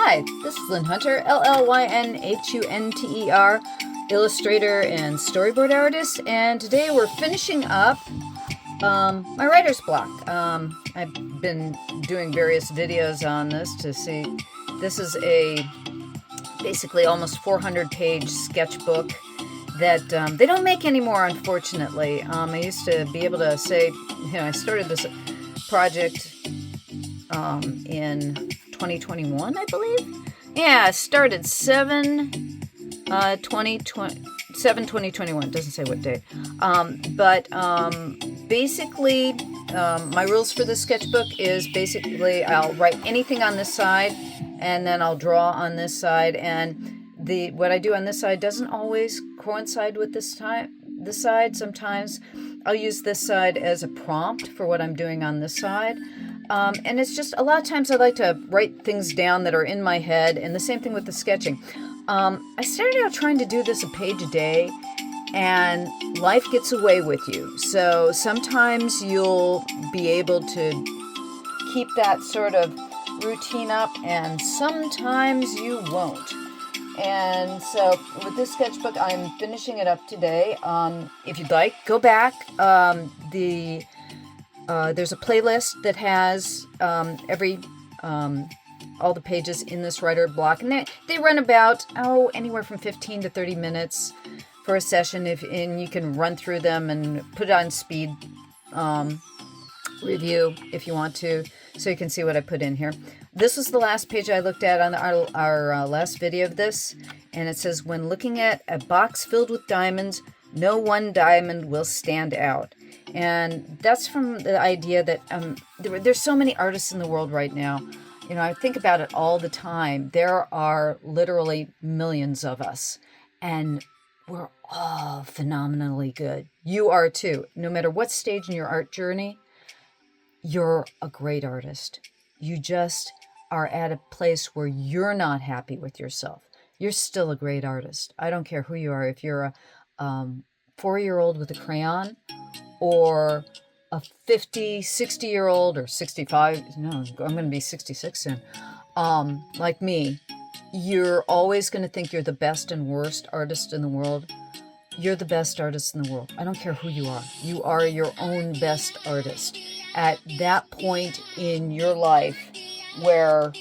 Hi, this is Llyn Hunter, Llynhunter, illustrator and storyboard artist, and today we're finishing up my writer's block. I've been doing various videos on this to see. This is a basically almost 400-page sketchbook that they don't make anymore, unfortunately. I used to be able to say, I started this project in 2021, I believe. Yeah, I started 7/2021. Doesn't say what day. Basically, my rules for this sketchbook is basically I'll write anything on this side, and then I'll draw on this side, and what I do on this side doesn't always coincide with this side. Sometimes I'll use this side as a prompt for what I'm doing on this side. And it's just a lot of times I like to write things down that are in my head, and the same thing with the sketching. I started out trying to do this a page a day, and life gets away with you. So sometimes you'll be able to keep that sort of routine up, and sometimes you won't. And so with this sketchbook, I'm finishing it up today. If you'd like, go back. There's a playlist that has all the pages in this writer block, and they run about anywhere from 15 to 30 minutes for a session. And you can run through them and put it on speed review if you want to, so you can see what I put in here. This was the last page I looked at on our last video of this, and it says, when looking at a box filled with diamonds, no one diamond will stand out. And that's from the idea that there's so many artists in the world right now. I think about it all the time. There are literally millions of us, and we're all phenomenally good. You are too. No matter what stage in your art journey, you're a great artist. You just are at a place where you're not happy with yourself. You're still a great artist. I don't care who you are. If you're a 4-year-old with a crayon, or a 50, 60-year-old, or 65, no, I'm going to be 66 soon, like me, you're always going to think you're the best and worst artist in the world. You're the best artist in the world. I don't care who you are. You are your own best artist. At that point in your life where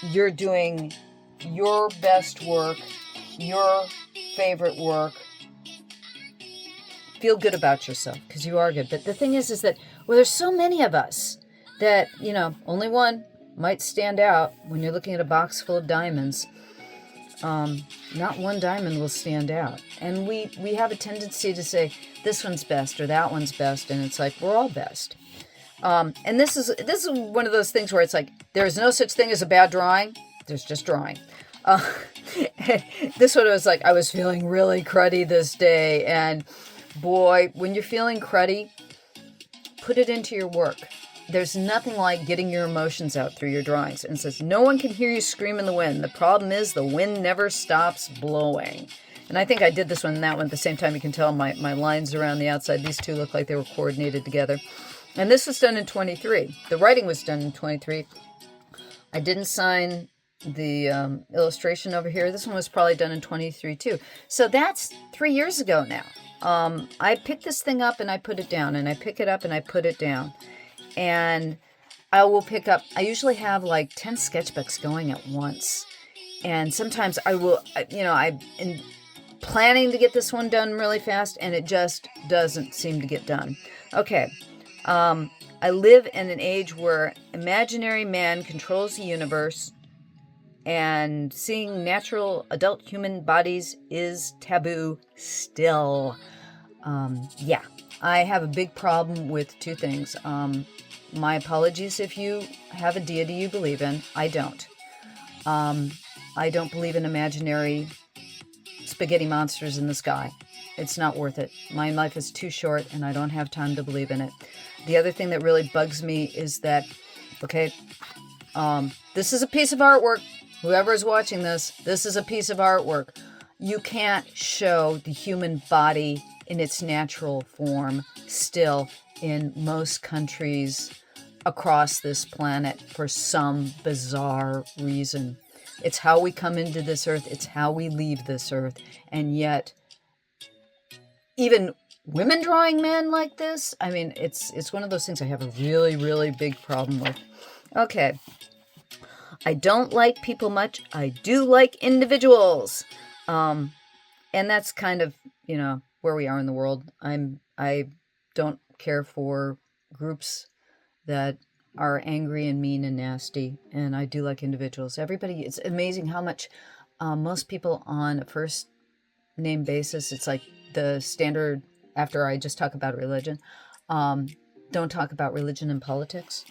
you're doing your best work, your favorite work, feel good about yourself, because you are good. But the thing is that, there's so many of us that, only one might stand out when you're looking at a box full of diamonds. Not one diamond will stand out. And we have a tendency to say, this one's best or that one's best. And it's like, we're all best. And this is one of those things where it's like, there's no such thing as a bad drawing. There's just drawing. This one was like, I was feeling really cruddy this day, and boy, when you're feeling cruddy, put it into your work. There's nothing like getting your emotions out through your drawings. And it says, no one can hear you scream in the wind. The problem is the wind never stops blowing. And I think I did this one and that one at the same time. You can tell my lines around the outside. These two look like they were coordinated together. And this was done in 23. The writing was done in 23. I didn't sign the illustration over here. This one was probably done in 23 too. So that's 3 years ago now. I picked this thing up and I put it down, and I pick it up and I put it down. And I usually have like 10 sketchbooks going at once. And sometimes I'm planning to get this one done really fast, and it just doesn't seem to get done. Okay. I live in an age where imaginary man controls the universe, and seeing natural adult human bodies is taboo still. I have a big problem with two things. My apologies if you have a deity you believe in. I don't. I don't believe in imaginary spaghetti monsters in the sky. It's not worth it. My life is too short, and I don't have time to believe in it. The other thing that really bugs me is that, this is a piece of artwork. Whoever is watching this is a piece of artwork. You can't show the human body in its natural form still in most countries across this planet for some bizarre reason. It's how we come into this earth. It's how we leave this earth. And yet, even women drawing men like this, I mean, it's one of those things I have a really, really big problem with. Okay. I don't like people much. I do like individuals. And that's kind of, where we are in the world. I don't care for groups that are angry and mean and nasty, and I do like individuals. It's amazing how much most people on a first name basis, it's like the standard after I just talk about religion, don't talk about religion and politics.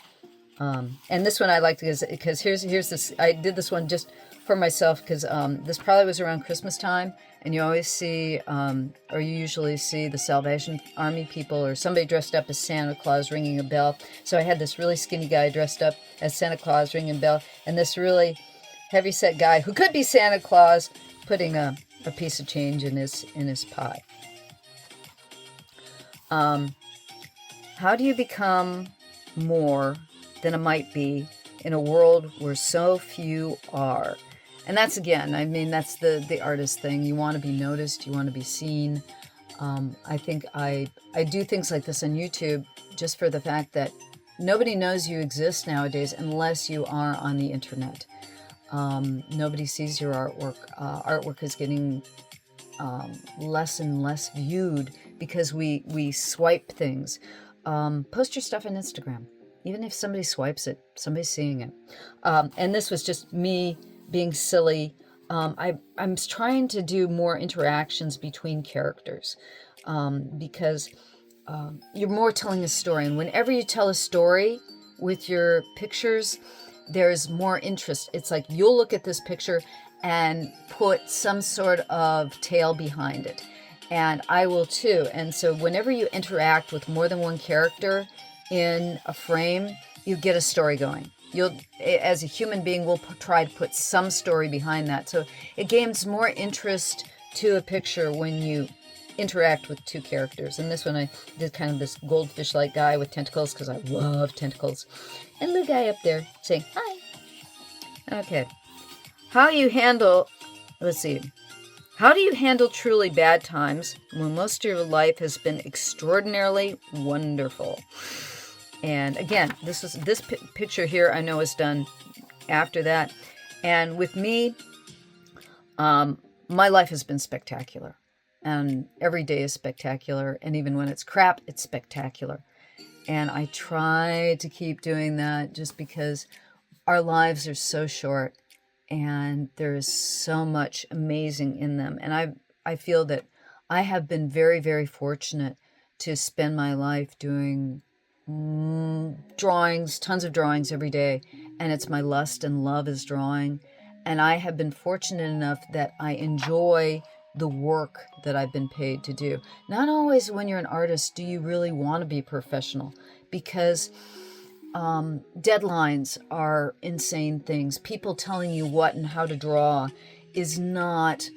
And this one I like because here's this. I did this one just for myself because this probably was around Christmas time, and you always see, or you usually see the Salvation Army people or somebody dressed up as Santa Claus ringing a bell. So I had this really skinny guy dressed up as Santa Claus ringing a bell, and this really heavyset guy who could be Santa Claus putting a piece of change in his pie. How do you become more than it might be in a world where so few are? And that's, again, I mean, that's the artist thing. You want to be noticed. You want to be seen. I think I do things like this on YouTube just for the fact that nobody knows you exist nowadays unless you are on the internet. Nobody sees your artwork. Artwork is getting less and less viewed because we swipe things. Post your stuff on Instagram. Even if somebody swipes it, somebody's seeing it. And this was just me being silly. I'm trying to do more interactions between characters because you're more telling a story. And whenever you tell a story with your pictures, there's more interest. It's like you'll look at this picture and put some sort of tale behind it. And I will too. And so whenever you interact with more than one character in a frame, you get a story going. You'll, as a human being, will try to put some story behind that. So it gains more interest to a picture when you interact with two characters. And this one I did kind of this goldfish-like guy with tentacles because I love tentacles. And the guy up there saying, hi. Okay. How do you handle truly bad times when most of your life has been extraordinarily wonderful? And again, this picture here I know is done after that. And with me, my life has been spectacular. And every day is spectacular. And even when it's crap, it's spectacular. And I try to keep doing that just because our lives are so short and there is so much amazing in them. And I feel that I have been very, very fortunate to spend my life doing drawings, tons of drawings every day, and it's my lust and love is drawing. And I have been fortunate enough that I enjoy the work that I've been paid to do. Not always when you're an artist do you really want to be professional, because deadlines are insane things. People telling you what and how to draw is not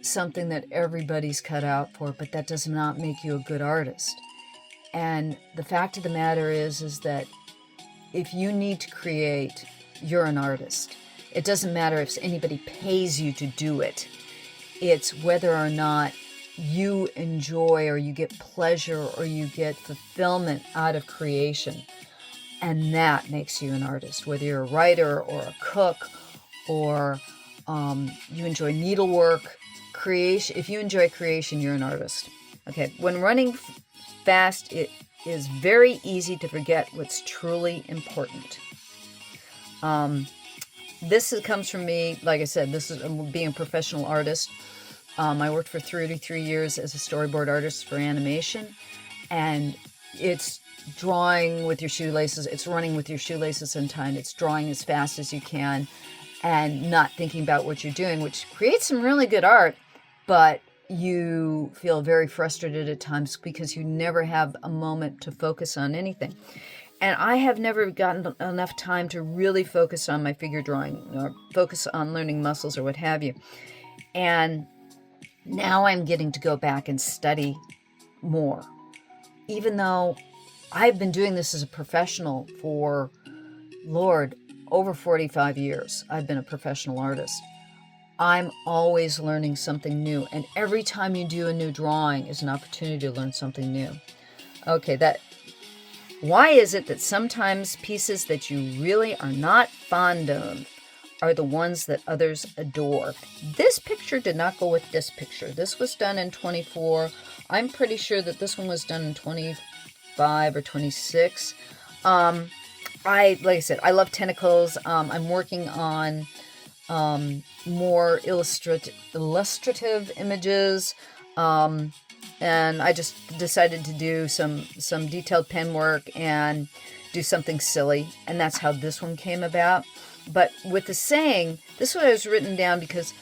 something that everybody's cut out for, but that does not make you a good artist. And the fact of the matter is that if you need to create, you're an artist. It doesn't matter if anybody pays you to do it. It's whether or not you enjoy or you get pleasure or you get fulfillment out of creation. And that makes you an artist, whether you're a writer or a cook or you enjoy needlework, creation. If you enjoy creation, you're an artist. Okay, when running fast, it is very easy to forget what's truly important. This comes from me, like I said, this is being a professional artist. I worked for 33 years as a storyboard artist for animation, and it's drawing with your shoelaces, it's running with your shoelaces in time, it's drawing as fast as you can and not thinking about what you're doing, which creates some really good art, but you feel very frustrated at times because you never have a moment to focus on anything. And I have never gotten enough time to really focus on my figure drawing or focus on learning muscles or what have you. And now I'm getting to go back and study more. Even though I've been doing this as a professional for, Lord, over 45 years, I've been a professional artist. I'm always learning something new. And every time you do a new drawing is an opportunity to learn something new. Okay, why is it that sometimes pieces that you really are not fond of are the ones that others adore? This picture did not go with this picture. This was done in 24. I'm pretty sure that this one was done in 25 or 26. Like I said, I love tentacles. I'm working on more illustrative images. And I just decided to do some detailed pen work and do something silly. And that's how this one came about. But with the saying, this one was written down because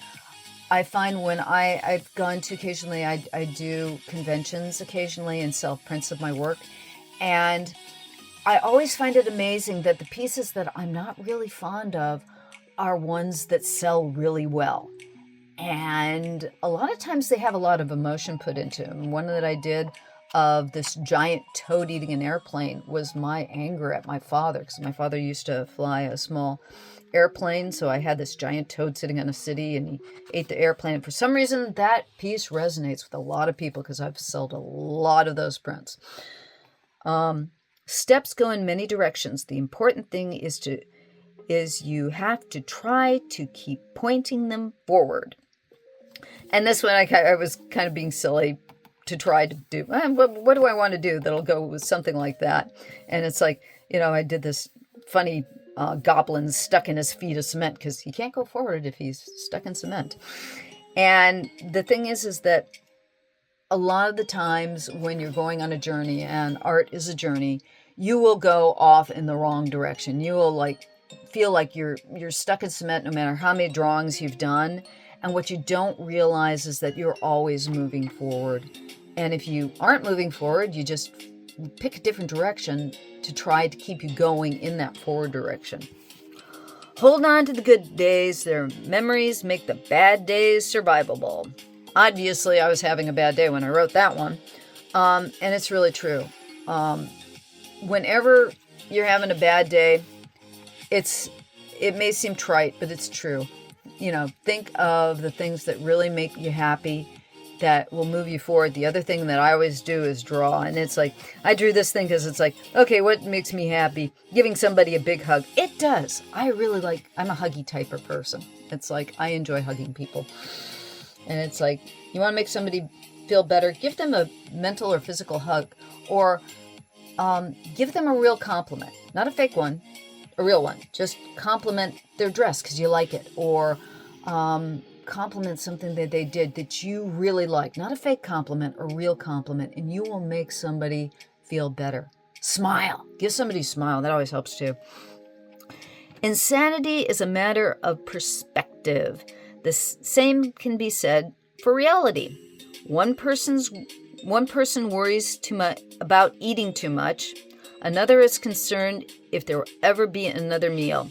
I find when I've gone to occasionally, I do conventions occasionally and sell prints of my work. And I always find it amazing that the pieces that I'm not really fond of are ones that sell really well. And a lot of times they have a lot of emotion put into them. One that I did of this giant toad eating an airplane was my anger at my father, because my father used to fly a small airplane. So I had this giant toad sitting on a city and he ate the airplane. And for some reason, that piece resonates with a lot of people because I've sold a lot of those prints. Steps go in many directions. The important thing is you have to try to keep pointing them forward. And this one, I was kind of being silly to try to do. What do I want to do that'll go with something like that? And it's like, I did this funny goblin stuck in his feet of cement because he can't go forward if he's stuck in cement. And the thing is that a lot of the times when you're going on a journey, and art is a journey, you will go off in the wrong direction. You will feel like you're stuck in cement no matter how many drawings you've done. And what you don't realize is that you're always moving forward. And if you aren't moving forward, you just pick a different direction to try to keep you going in that forward direction. Hold on to the good days. Their memories make the bad days survivable. Obviously, I was having a bad day when I wrote that one. And it's really true. Whenever you're having a bad day, it may seem trite, but it's true. Think of the things that really make you happy, that will move you forward. The other thing that I always do is draw. And it's like, I drew this thing because it's like, okay, what makes me happy? Giving somebody a big hug. It does. I'm a huggy type of person. It's like, I enjoy hugging people. And it's like, you want to make somebody feel better? Give them a mental or physical hug. Or give them a real compliment. Not a fake one. A real one. Just compliment their dress because you like it. Or compliment something that they did that you really like. Not a fake compliment, a real compliment. And you will make somebody feel better. Smile. Give somebody a smile. That always helps too. Insanity is a matter of perspective. The same can be said for reality. One person worries too much about eating too much. Another is concerned if there will ever be another meal.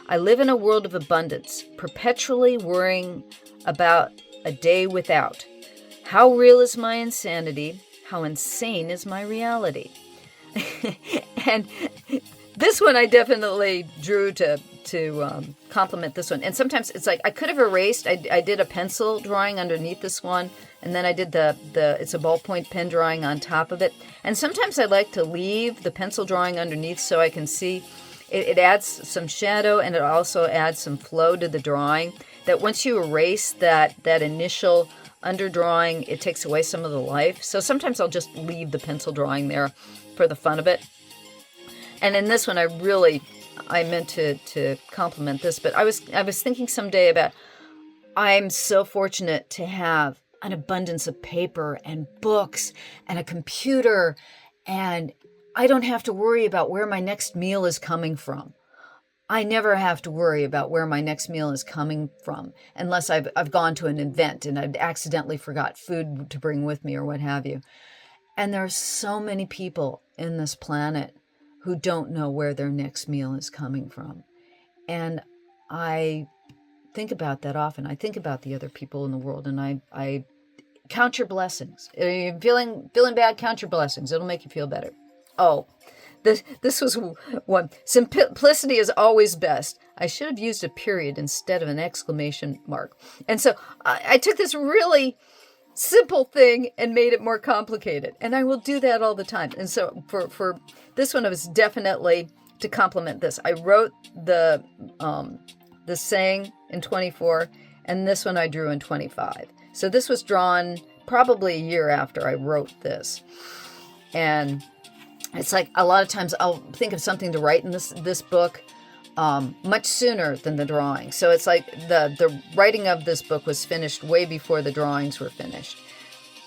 I live in a world of abundance, perpetually worrying about a day without. How real is my insanity? How insane is my reality? And this one I definitely drew to compliment this one. And sometimes it's like I could have erased. I did a pencil drawing underneath this one, and then I did it's a ballpoint pen drawing on top of it. And sometimes I like to leave the pencil drawing underneath so I can see. It adds some shadow, and it also adds some flow to the drawing. That once you erase that initial underdrawing, it takes away some of the life. So sometimes I'll just leave the pencil drawing there for the fun of it. And in this one, I meant to compliment this, but I was thinking someday about, I'm so fortunate to have an abundance of paper and books and a computer, and I don't have to worry about where my next meal is coming from. I never have to worry about where my next meal is coming from unless I've gone to an event and I've accidentally forgot food to bring with me or what have you. And there are so many people in this planet who don't know where their next meal is coming from. And I think about that often. I think about the other people in the world, and I count your blessings. If you're feeling bad, count your blessings. It'll make you feel better. Oh, This was one. Simplicity is always best. I should have used a period instead of an exclamation mark. And so I took this really simple thing and made it more complicated. And I will do that all the time. And so for this one, it was definitely to complement this. I wrote the saying in 24, and this one I drew in 25. So this was drawn probably a year after I wrote this. And it's like a lot of times I'll think of something to write in this book much sooner than the drawing. So it's like the writing of this book was finished way before the drawings were finished.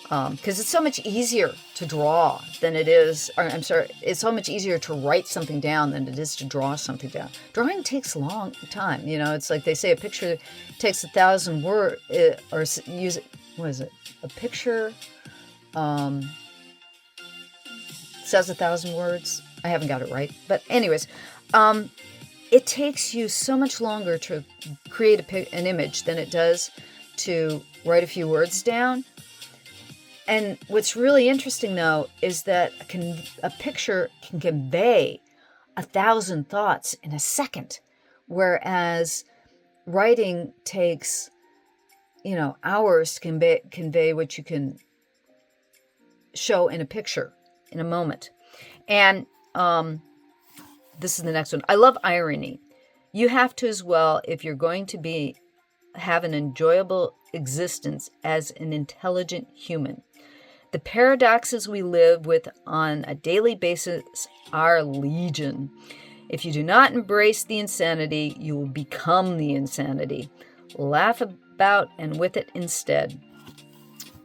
Because it's so much easier to draw than it is, or I'm sorry, it's so much easier to write something down than it is to draw something down. Drawing takes a long time. You know, it's like they say a picture takes 1,000 words, or use it, what is it? A picture says 1,000 words. I haven't got it right. But anyways, it takes you so much longer to create an image than it does to write a few words down. And what's really interesting, though, is that a picture can convey 1,000 thoughts in a second, whereas writing takes, hours to convey what you can show in a picture in a moment. And this is the next one. I love irony. You have to as well if you're going to have an enjoyable existence as an intelligent human. The paradoxes we live with on a daily basis are legion. If you do not embrace the insanity, you will become the insanity. Laugh about and with it instead.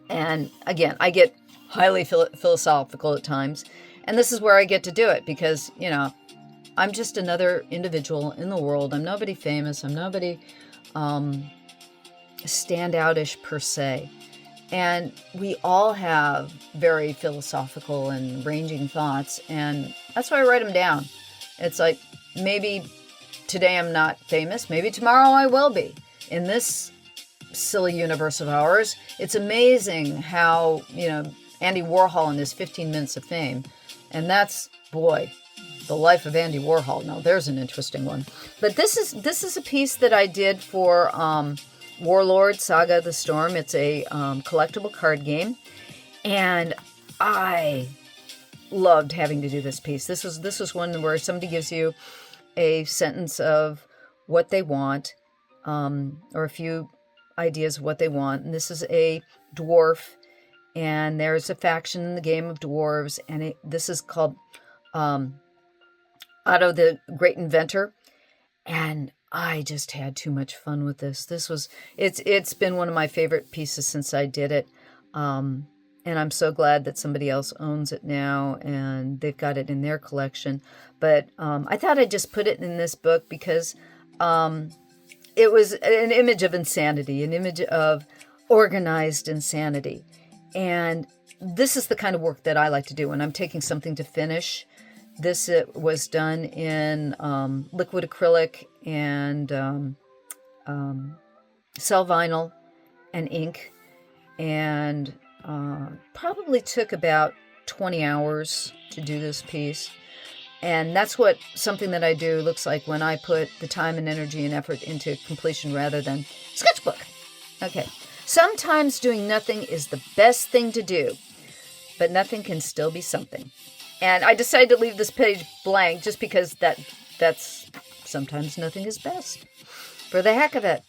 And again, I get highly philosophical at times, and this is where I get to do it because, I'm just another individual in the world. I'm nobody famous. I'm nobody standoutish per se. And we all have very philosophical and ranging thoughts, and that's why I write them down. It's like, maybe today I'm not famous, maybe tomorrow I will be. In this silly universe of ours, it's amazing how, Andy Warhol and his 15 minutes of fame, and that's, boy, the life of Andy Warhol. Now, there's an interesting one. But this is a piece that I did for Warlord, Saga of the Storm. It's a collectible card game, and I loved having to do this piece. This was one where somebody gives you a sentence of what they want, or a few ideas of what they want. And this is a dwarf, and there's a faction in the game of dwarves, and this is called Otto the Great Inventor, and I just had too much fun with this. It's been one of my favorite pieces since I did it. And I'm so glad that somebody else owns it now and they've got it in their collection. But I thought I'd just put it in this book because it was an image of insanity, an image of organized insanity. And this is the kind of work that I like to do when I'm taking something to finish. This was done in liquid acrylic and cell vinyl and ink, and probably took about 20 hours to do this piece. And that's what something that I do looks like when I put the time and energy and effort into completion rather than sketchbook. Okay. Sometimes doing nothing is the best thing to do, but nothing can still be something. And I decided to leave this page blank just because that's sometimes nothing is best. For the heck of it.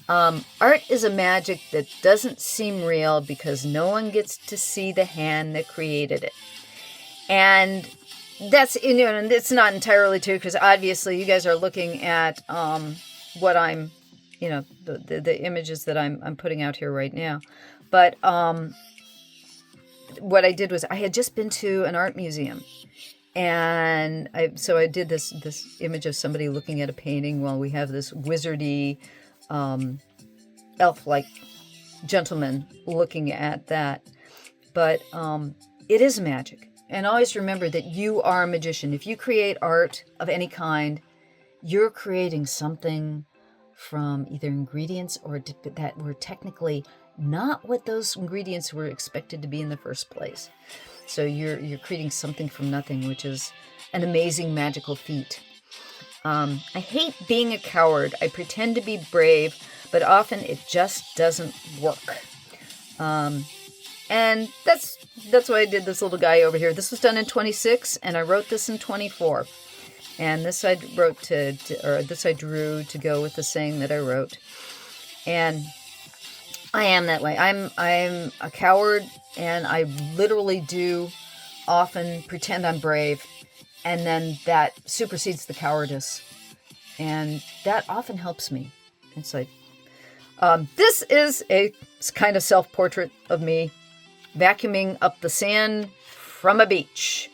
Art is a magic that doesn't seem real because no one gets to see the hand that created it. And that's, and it's not entirely true because obviously you guys are looking at what I'm, the images that I'm putting out here right now. But what I did was I had just been to an art museum, and I did this image of somebody looking at a painting while we have this wizardy elf-like gentleman looking at that. But it is magic, and always remember that you are a magician. If you create art of any kind, you're creating something from either ingredients or that were technically not what those ingredients were expected to be in the first place. So you're creating something from nothing, which is an amazing magical feat. I hate being a coward. I pretend to be brave, but often it just doesn't work. And that's why I did this little guy over here. This was done in 26, and I wrote this in 24. And this I wrote this I drew to go with the saying that I wrote. And I am that way. I'm a coward, and I literally do often pretend I'm brave, and then that supersedes the cowardice, and that often helps me. It's like, this is a kind of self-portrait of me vacuuming up the sand from a beach.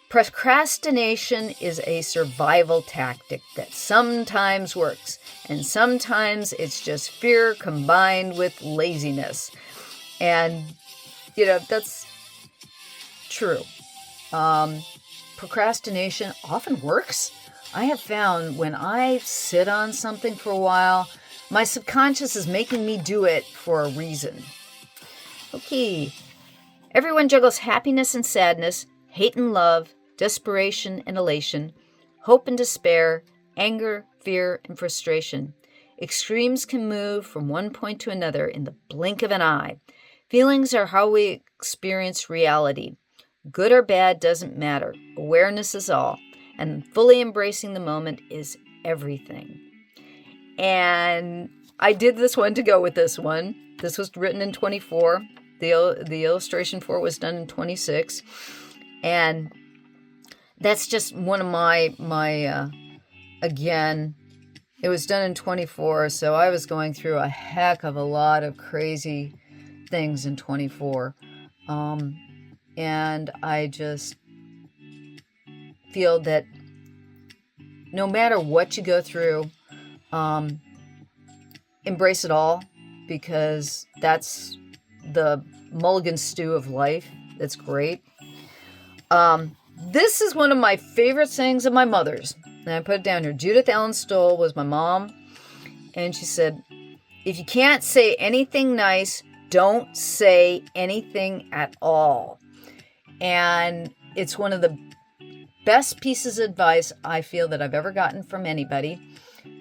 Procrastination is a survival tactic that sometimes works, and sometimes it's just fear combined with laziness. And, that's true. Procrastination often works. I have found when I sit on something for a while, my subconscious is making me do it for a reason. Okay. Everyone juggles happiness and sadness, hate and love, desperation and elation, hope and despair, anger, fear, and frustration. Extremes can move from one point to another in the blink of an eye. Feelings are how we experience reality. Good or bad doesn't matter. Awareness is all. And fully embracing the moment is everything. And I did this one to go with this one. This was written in 24. The illustration for it was done in 26. And that's just one of my again, it was done in 24, so I was going through a heck of a lot of crazy things in 24. And I just feel that no matter what you go through, embrace it all, because that's the mulligan stew of life. That's great. This is one of my favorite sayings of my mother's. And I put it down here. Judith Ellen Stoll was my mom. And she said, if you can't say anything nice, don't say anything at all. And it's one of the best pieces of advice I feel that I've ever gotten from anybody.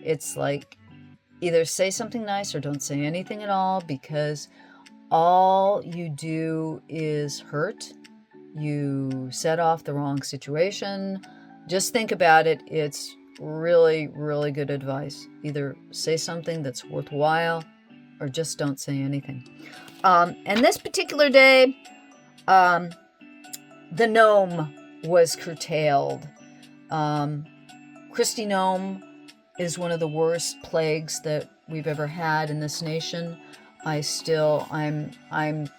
It's like, either say something nice or don't say anything at all, because all you do is hurt. You set off the wrong situation. Just think about it. It's really, really good advice. Either say something that's worthwhile or just don't say anything. And this particular day, the gnome was curtailed. Christy gnome is one of the worst plagues that we've ever had in this nation. I'm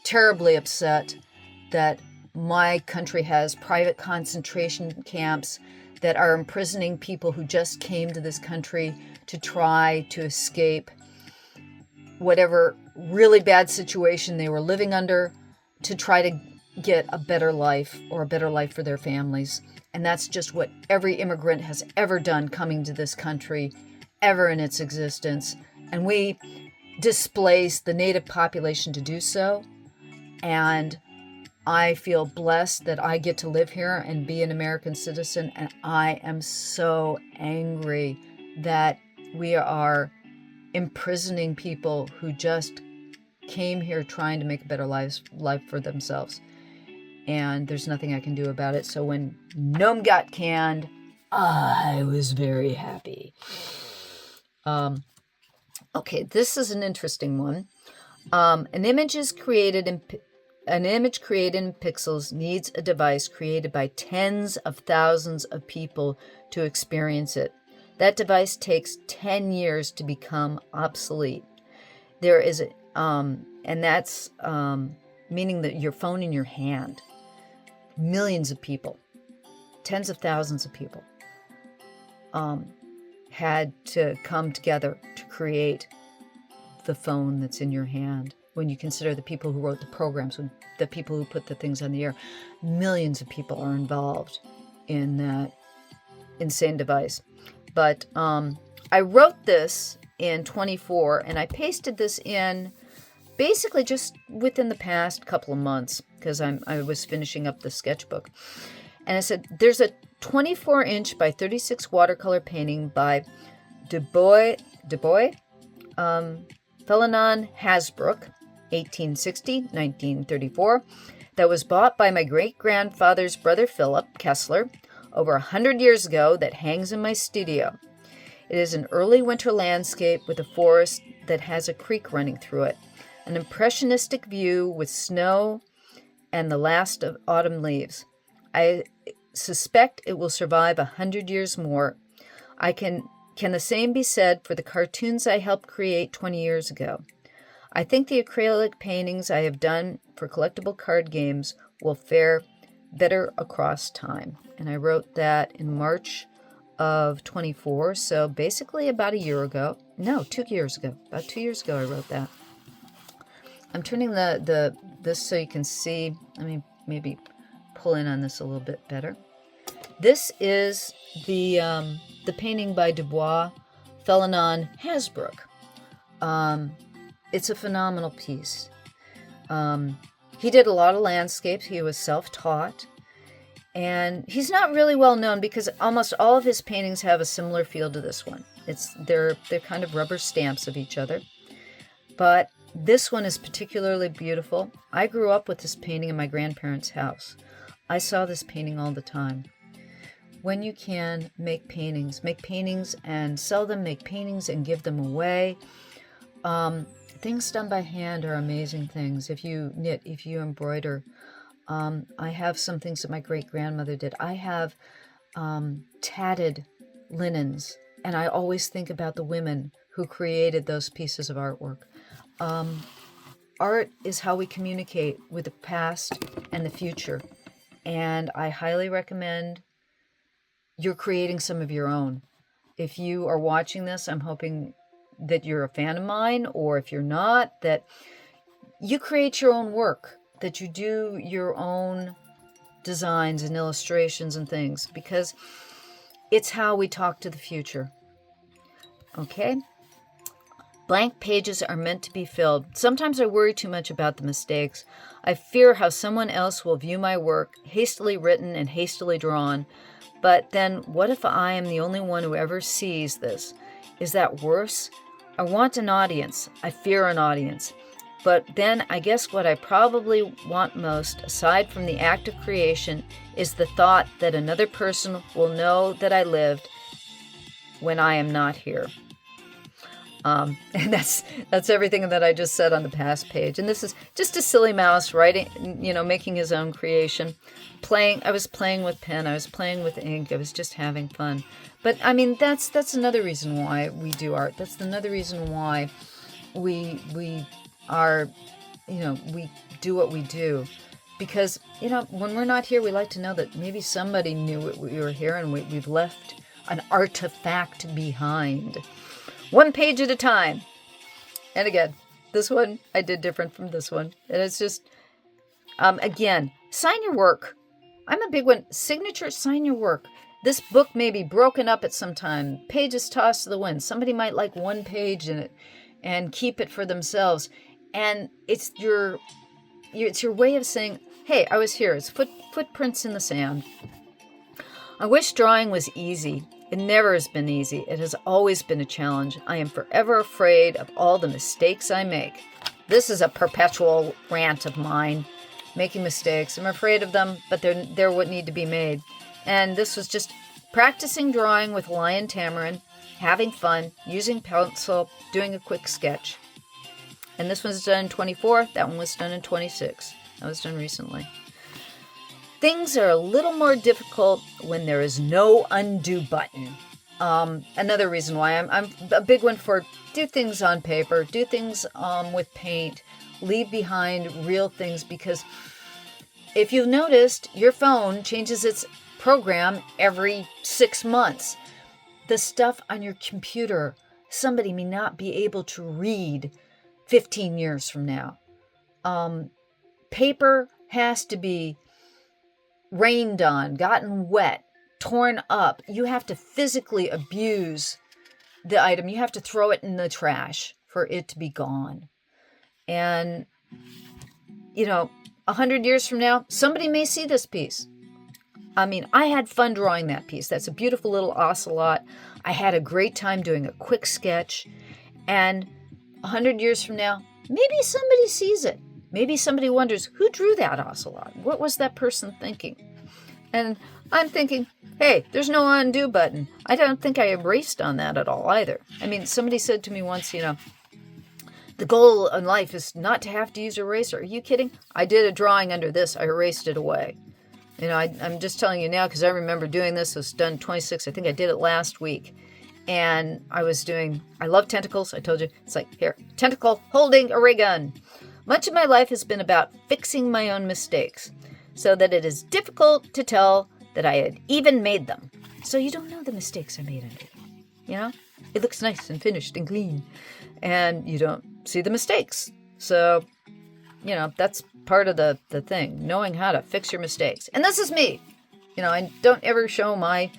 terribly upset that my country has private concentration camps that are imprisoning people who just came to this country to try to escape whatever really bad situation they were living under, to try to get a better life, or a better life for their families. And that's just what every immigrant has ever done coming to this country, ever in its existence. And we displace the native population to do so. And I feel blessed that I get to live here and be an American citizen. And I am so angry that we are imprisoning people who just came here trying to make a better life for themselves. And there's nothing I can do about it. So when Gnome got canned, I was very happy. Okay, this is an interesting one. An image created in pixels needs a device created by tens of thousands of people to experience it. That device takes 10 years to become obsolete. There is, and that's meaning that your phone in your hand. Millions of people, tens of thousands of people, had to come together to create the phone that's in your hand. When you consider the people who wrote the programs, the people who put the things on the air, millions of people are involved in that insane device. But I wrote this in 24, and I pasted this in basically just within the past couple of months, because I was finishing up the sketchbook. And I said, there's a 24-inch by 36 watercolor painting by Dubois, Felenon Hasbrook, 1860-1934, that was bought by my great-grandfather's brother Philip Kessler over 100 years ago, that hangs in my studio. It is an early winter landscape with a forest that has a creek running through it, an impressionistic view with snow and the last of autumn leaves. I suspect it will survive 100 years more. Can the same be said for the cartoons I helped create 20 years ago? I think the acrylic paintings I have done for collectible card games will fare better across time. And I wrote that in March of 24, so basically about a year ago. No, 2 years ago. About 2 years ago I wrote that. I'm turning this so you can see. Let me maybe pull in on this a little bit better. This is the painting by Dubois Felenon Hasbrook. It's a phenomenal piece. He did a lot of landscapes. He was self-taught. And he's not really well known because almost all of his paintings have a similar feel to this one. They're kind of rubber stamps of each other. But this one is particularly beautiful. I grew up with this painting in my grandparents' house. I saw this painting all the time. When you can, make paintings and sell them, make paintings and give them away. Things done by hand are amazing things. If you knit, if you embroider. I have some things that my great-grandmother did. I have tatted linens, and I always think about the women who created those pieces of artwork. Art is how we communicate with the past and the future, and I highly recommend you're creating some of your own. If you are watching this, I'm hoping that you're a fan of mine, or if you're not, that you create your own work, that you do your own designs and illustrations and things, because it's how we talk to the future. Okay? Blank pages are meant to be filled. Sometimes I worry too much about the mistakes. I fear how someone else will view my work, hastily written and hastily drawn. But then, what if I am the only one who ever sees this? Is that worse? I want an audience. I fear an audience. But then I guess what I probably want most, aside from the act of creation, is the thought that another person will know that I lived when I am not here. And that's everything that I just said on the past page. And this is just a silly mouse writing, making his own creation. I was playing with pen. I was playing with ink. I was just having fun. But I mean, that's another reason why we do art. That's another reason why we are, we do what we do. Because, when we're not here, we like to know that maybe somebody knew we were here and we've left an artifact behind. One page at a time. And again, this one I did different from this one. And it's just, again, sign your work. I'm a big one. Signature, sign your work. This book may be broken up at some time. Pages tossed to the wind. Somebody might like one page in it and keep it for themselves. And it's your way of saying, hey, I was here. It's footprints in the sand. I wish drawing was easy. It never has been easy. It has always been a challenge. I am forever afraid of all the mistakes I make. This is a perpetual rant of mine. Making mistakes. I'm afraid of them, but they're what need to be made. And this was just practicing drawing with Llyn Hunter, having fun, using pencil, doing a quick sketch. And this one's done in 24. That one was done in 26. That was done recently. Things are a little more difficult when there is no undo button. Another reason why I'm a big one for do things on paper, do things with paint, leave behind real things, because if you've noticed, your phone changes its program every 6 months. The stuff on your computer, somebody may not be able to read 15 years from now. Paper has to be rained on, gotten wet, torn up. You have to physically abuse the item. You have to throw it in the trash for it to be gone. And, 100 years from now, somebody may see this piece. I mean, I had fun drawing that piece. That's a beautiful little ocelot. I had a great time doing a quick sketch. And 100 years from now, maybe somebody sees it. Maybe somebody wonders, who drew that ocelot? What was that person thinking? And I'm thinking, hey, there's no undo button. I don't think I erased on that at all either. I mean, somebody said to me once, the goal in life is not to have to use an eraser. Are you kidding? I did a drawing under this. I erased it away. I'm just telling you now because I remember doing this. It was done 26. I think I did it last week. And I love tentacles. I told you, it's like, here, tentacle holding a ray gun. Much of my life has been about fixing my own mistakes so that it is difficult to tell that I had even made them. So you don't know the mistakes I made under it. It looks nice and finished and clean. And you don't see the mistakes. So, that's part of the thing, knowing how to fix your mistakes. And this is me. I don't ever show my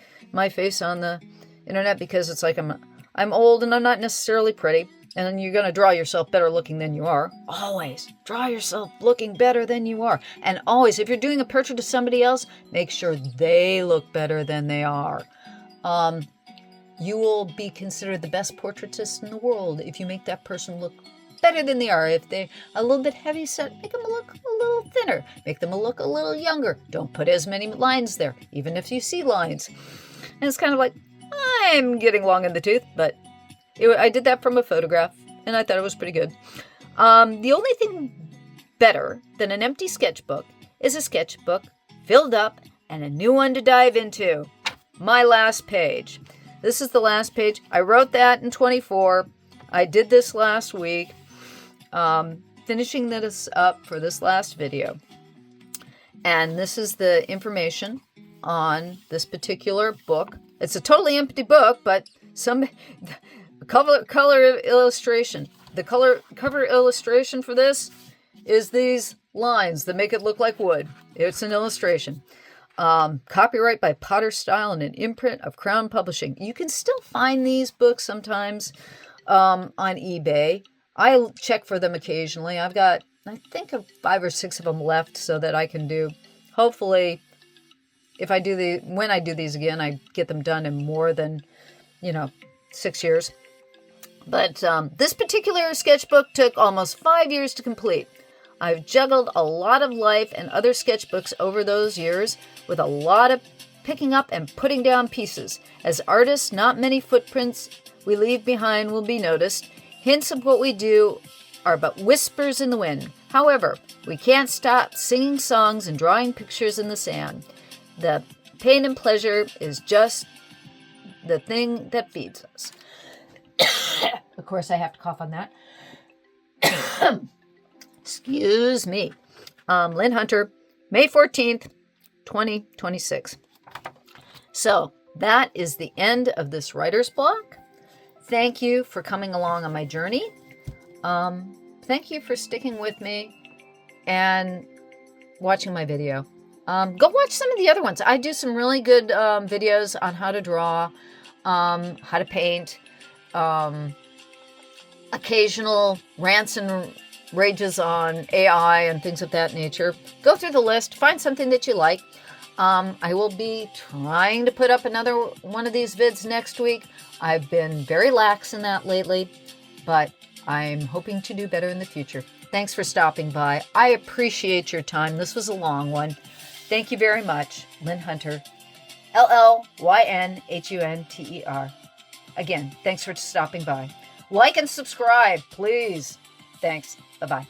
face on the internet because it's like I'm old and I'm not necessarily pretty. And then you're going to draw yourself better looking than you are. Always draw yourself looking better than you are. And always, if you're doing a portrait of somebody else, make sure they look better than they are. You will be considered the best portraitist in the world if you make that person look better than they are. If they're a little bit heavy set, make them look a little thinner. Make them look a little younger. Don't put as many lines there, even if you see lines. And it's kind of like, I'm getting long in the tooth, but I did that from a photograph, and I thought it was pretty good. The only thing better than an empty sketchbook is a sketchbook filled up and a new one to dive into. My last page. This is the last page. I wrote that in 24. I did this last week, finishing this up for this last video. And this is the information on this particular book. It's a totally empty book, but some color illustration. The cover illustration for this is these lines that make it look like wood. It's an illustration. Copyright by Potter Style and an imprint of Crown Publishing. You can still find these books sometimes on eBay. I check for them occasionally. I've got, I think, 5 or 6 of them left so that I can do, hopefully, when I do these again, I get them done in more than, 6 years. But this particular sketchbook took almost 5 years to complete. I've juggled a lot of life and other sketchbooks over those years with a lot of picking up and putting down pieces. As artists, not many footprints we leave behind will be noticed. Hints of what we do are but whispers in the wind. However, we can't stop singing songs and drawing pictures in the sand. The pain and pleasure is just the thing that feeds us. Of course, I have to cough on that. Excuse me. Llyn Hunter, May 14th, 2026. So that is the end of this writer's block. Thank you for coming along on my journey. Thank you for sticking with me and watching my video. Go watch some of the other ones. I do some really good videos on how to draw, how to paint, occasional rants and rages on AI and things of that nature. Go through the list, find something that you like. I will be trying to put up another one of these vids next week. I've been very lax in that lately, but I'm hoping to do better in the future. Thanks for stopping by. I appreciate your time. This was a long one. Thank you very much. Llyn Hunter, LLYNHUNTER. Again, thanks for stopping by. Like and subscribe, please. Thanks. Bye-bye.